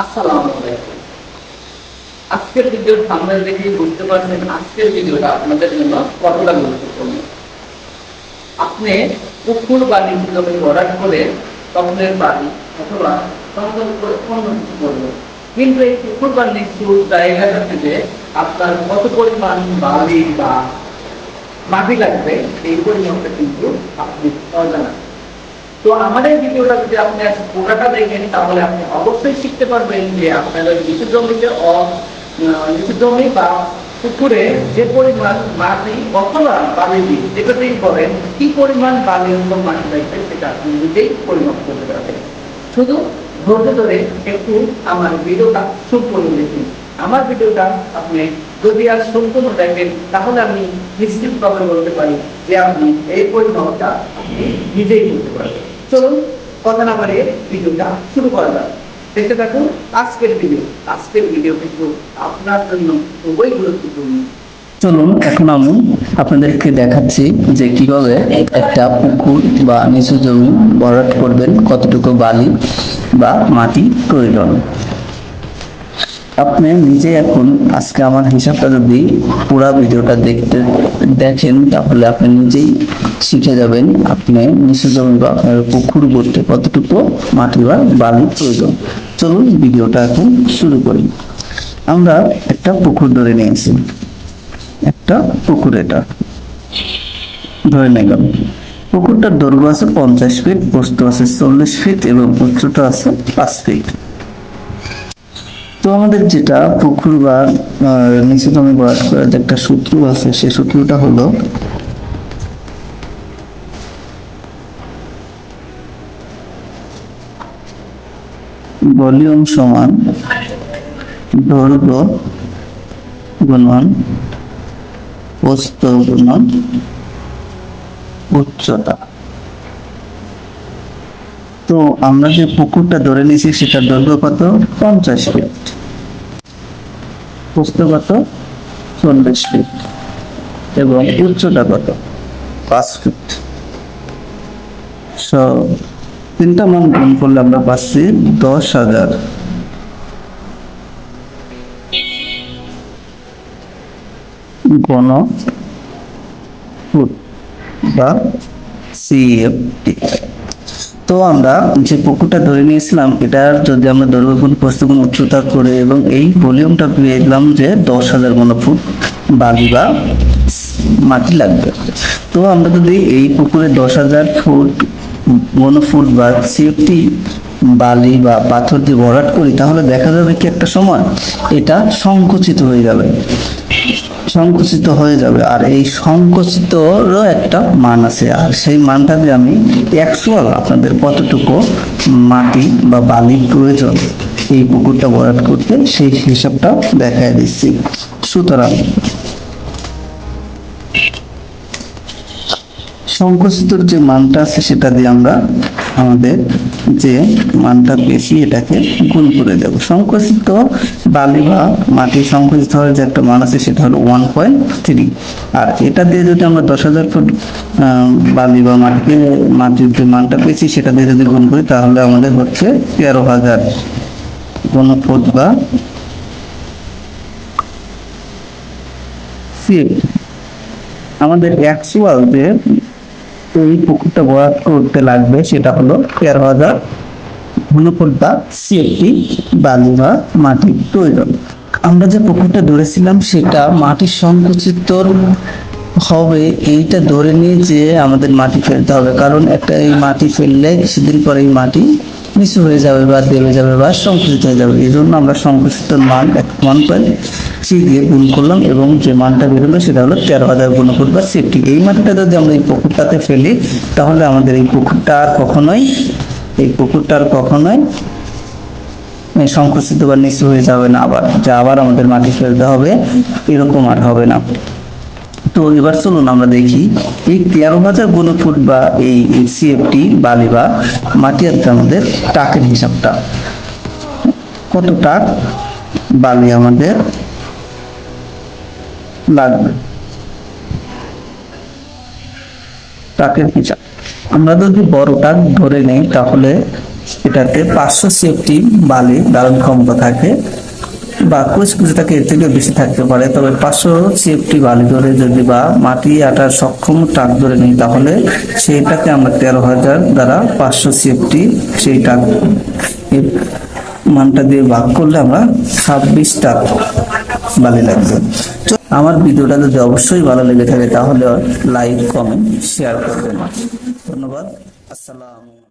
আসসালামু আলাইকুম। আজকের ভিডিওর থাম্বনেল দেখেই বুঝতে পারছেন আজকের ভিডিওটা আপনাদের জন্য কতটা গুরুত্বপূর্ণ। আপনি পুকুর বা নিচু জমি ভরাট করে টবের বাড়ি অথবা সমতল করে অন্য কিছু করবেন, কিন্তু এই পুকুর বা নিচু জায়গাটা থেকে আপনার কত পরিমাণ বালি বা মাটি লাগবে এই পরিমাণটা কিন্তু আপনি অজানা। তো আমাদের ভিডিওটা যদি আপনি পুরোটা দেখেন তাহলে আপনি অবশ্যই শিখতে পারবেন যে আপনার ওই নিচু জমিতে নিচু জমি বা পুকুরে যে পরিমাণ মাটি অথবা বালি যেটাতেই করেন কি পরিমাণ বালি এবং মাটি লাগবে সেটা আপনি নিজেই পরিমাপ করতে পারবেন। শুধু ধৈর্য ধরে একটু আমার ভিডিওটা সম্পূর্ণ দেখুন। আমার ভিডিওটা আপনি যদি আজ সম্পূর্ণ দেখেন তাহলে আমি নিশ্চিতভাবে বলতে পারি যে আপনি এই পরিমাপটা আপনি নিজেই করতে পারবেন। চলুন কথা না বাড়িয়ে ভিডিওটা শুরু করা যাক। দেখতে থাকুন আজকের ভিডিও কিন্তু আপনার জন্য খুবই গুরুত্বপূর্ণ। চলুন এখন আমি আপনাদেরকে দেখাচ্ছি যে কিভাবে একটা পুকুর বা নিচু জমি ভরাট করবেন, কতটুকু বালি বা মাটি প্রয়োজন। আপনি নিজে এখন আজকে আমার হিসাবটা যদি পুরো ভিডিওটা দেখেন তাহলে আপনি নিজেই শিখে যাবেন আপনি নিচু জমি বা আপনার পুকুর করতে কতটুকু মাটি বা বালি প্রয়োজন। চলুন ভিডিওটা এখন শুরু করি। আমরা একটা পুকুর ধরে নিয়েছি, একটা পুকুর এটা ধরে নিলাম। পুকুরটার দৈর্ঘ্য আছে 50 ফিট, প্রস্থ আছে 40 ফিট এবং উচ্চতা আছে 5 ফিট। তো আমাদের যেটা পুকুর বা নিচু জমি ভরাট করার যে একটা সূত্র আছে, সেই সূত্রটা হলো ভলিউম সমান দৈর্ঘ্য গুণন প্রস্থ গুণন উচ্চতা। তো আমরা যে পুকুরটা ধরে নিয়েছি সেটার দৈর্ঘ্য কত? 50 ফিট, প্রস্থ কত? 40 ফিট এবং উচ্চতা কত? 5 ফিট। তিনটা মান গুণ করলে আমরা পাচ্ছি 10,000 ঘন ফুট বা সিএফটি। তো আমরা যে পুকুরটা ধরে নিয়েছিলাম এটার যদি আমরা দৈর্ঘ্য গুণ প্রস্থ গুণ উচ্চতা করে এবং এই ভলিউমটা পেলাম যে 10,000 ঘন ফুট বালি বা মাটি লাগবে। তো আমরা যদি এই পুকুরে 10,000 ফুট ঘন ফুট বা সিএফটি বালি বা পাথর দিয়ে ভরাট করি তাহলে দেখা যাবে কি একটা সময় এটা সংকুচিত হয়ে যাবে, আর এই সংকুচিতরও একটা মান আছে, আর সেই মানটা দিয়ে আমি অ্যাকচুয়াল আপনাদের কতটুকু মাটি বা বালির প্রয়োজন এই পুকুরটা ভরাট করতে সেই হিসাবটা দেখায় দিচ্ছি। সুতরাং সংকুচিতর যে মানটা আছে সেটা দিয়ে আমরা আমাদের যে মানটা পেয়েছি এটাকে গুণ করে দেব। সংকুচিত বালি বা মাটি সংকুচিত হওয়ার যে একটা মান আছে সেটা হলো 1.3, আর এটা দিয়ে যদি আমরা 10,000 ফুট বালি বা মাটির যে মানটা পেয়েছি সেটা দিয়ে যদি গুণ করি তাহলে আমাদের হচ্ছে 13,000 ঘন ফুট বা সিএফ। আমাদের অ্যাকচুয়াল যে এই পুকুরটা ভরাট করতে লাগবে সেটা হলো 13,000 ঘনফুট বা সিএফটি বালি বা মাটির প্রয়োজন। আমরা যে পুকুরটা ধরেছিলাম সেটা মাটির সংকুচিত হবে এইটা ধরে নিয়ে যে আমাদের মাটি ফেলতে হবে, কারণ একটা এই মাটি ফেললে কিছুদিন পরে এই মাটি নিচু হয়ে যাবে বা দেবে যাবে বা সংকুচিত হয়ে যাবে। এই জন্য আমরা সংকুচিত মান 1.3 দিয়ে গুণ করলাম এবং যে মানটা বেরোলো সেটা হলো 13,000 ঘনফুট বা সেফটি। এই মাটিটা যদি আমরা এই পুকুরটাতে ফেলি তাহলে আমাদের এই পুকুরটা আর কখনোই সংকুচিত বা নিচু হয়ে যাবে না, আবার আমাদের মাটি ফেলতে হবে এরকম আর হবে না। তো এবার চলুন আমরা দেখি এই 13,000 ঘনফুট বা এই সিএফটি বালি বা মাটি আমাদের টাকের হিসাবটা। কত টাক বালি আমাদের লাগবে টাকের হিসাব। আমরা যদি বড় টাক ধরে নেই তাহলে এটাতে 500 সিএফটি বালি ধারণ ক্ষমতা থাকে, বা কুচকুচিটাকে এর থেকে বেশি থাকতে পারে। তবে 500 সিএফটি বালি ধরে যদি বা মাটি আটার সক্ষম ট্রাক ধরে নিই, তাহলে সেইটাকে আমরা 13,000 দ্বারা 500 সিএফটি সেই ট্রাক মানটা দিয়ে ভাগ করলে আমরা 26 ট্রাক বালি লাগবে। আমার ভিডিওটা যদি অবশ্যই ভালো লেগে থাকে তাহলে লাইক, কমেন্ট, শেয়ার করবেন। ধন্যবাদ। আসসালাম।